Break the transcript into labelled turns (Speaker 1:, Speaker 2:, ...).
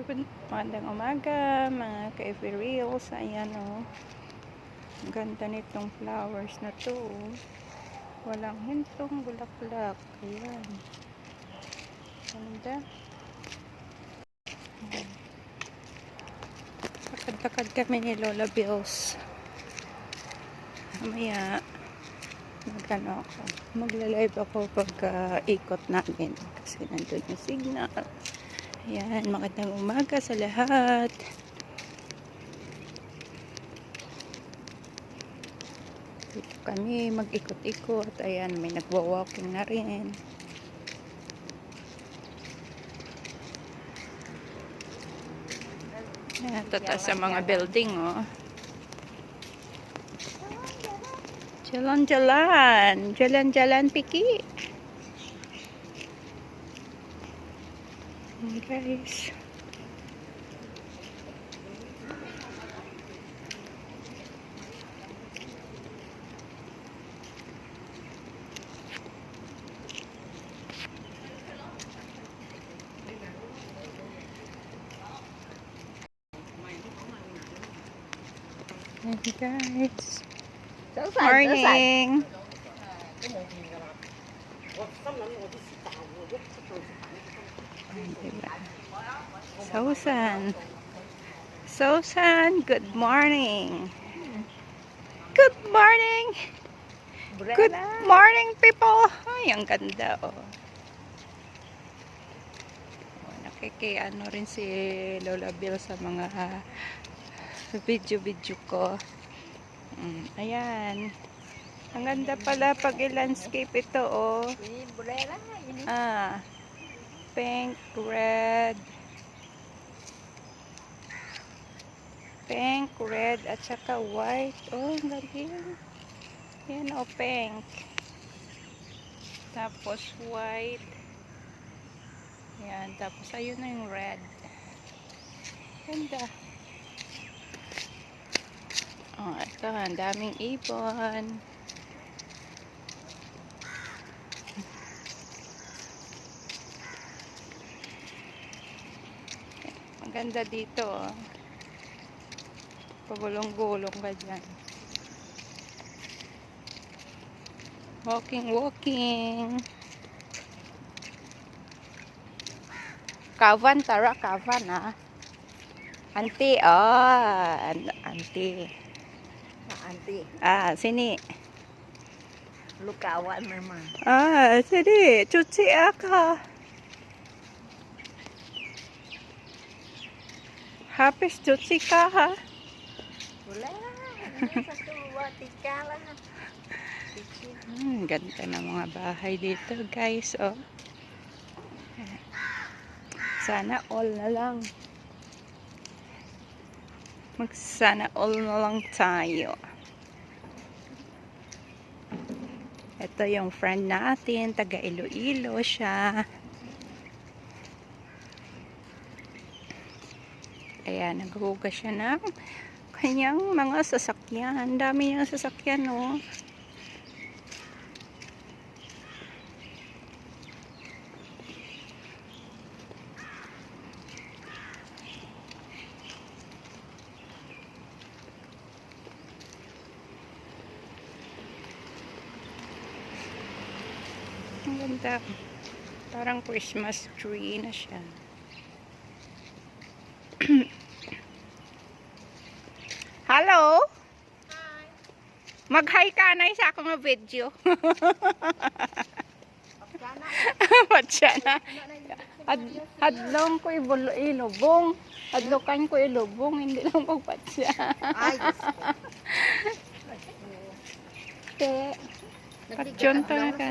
Speaker 1: Magandang umaga mga ka-FB Reels. Ayan o. Ang ganda nitong flowers na to. Walang hintong bulaklak. Ayan. Ganda. Takad-takad kami ni Lola Bills. Mamaya magla-live ako pag ikot namin kasi nandun yung signal. Ayan, magandang umaga sa lahat. Dito kami mag-ikot-ikot. Ayan, may nagwa-walking na rin. Ayan, tataas sa mga building, oh. Jalan-jalan. Jalan-jalan, Piki. Guys. Hey guys. Morning. Susan, good morning. Good morning. Good morning, people. Ay, ang ganda, oh. Nakikiano rin si Lola Bill sa mga video ko. Ayan. Ang ganda pala pag i-landscape ito, oh. Pink, red. Pink, red, at saka white. Oh, ang galing. Yan, oh, pink. Tapos white. Yan, tapos ayun na yung red. Ganda. Oh, ito, ang daming ibon. Ang ganda dito, oh. Pagulong-gulong ka dyan. Walking. Kavan, tara, kavan, ha. Auntie, auntie.
Speaker 2: Auntie.
Speaker 1: Sini.
Speaker 2: Lukawan memang.
Speaker 1: Sini. Cuci ka. Habis cuci ka, ha?
Speaker 2: Boleh lah. Ini satu buat tiga lah.
Speaker 1: Ganda ng mga bahay dito, guys, oh. Sana all na lang. Sana all na lang tayo. Ito yung friend natin, taga Iloilo siya. Ayan, naghuhugas siya ng kanyang mga sasakyan. Ang dami niyang sasakyan, oh. Ang ganda. Parang Christmas tree na siya. Hello?
Speaker 2: Hi.
Speaker 1: Mag-hi ka na sa akong video. Watcha na. Hadlong ko ilubong. Hadlokan ko ilubong. Hindi lang magpatsa.
Speaker 2: Ay,
Speaker 1: Patyon talaga.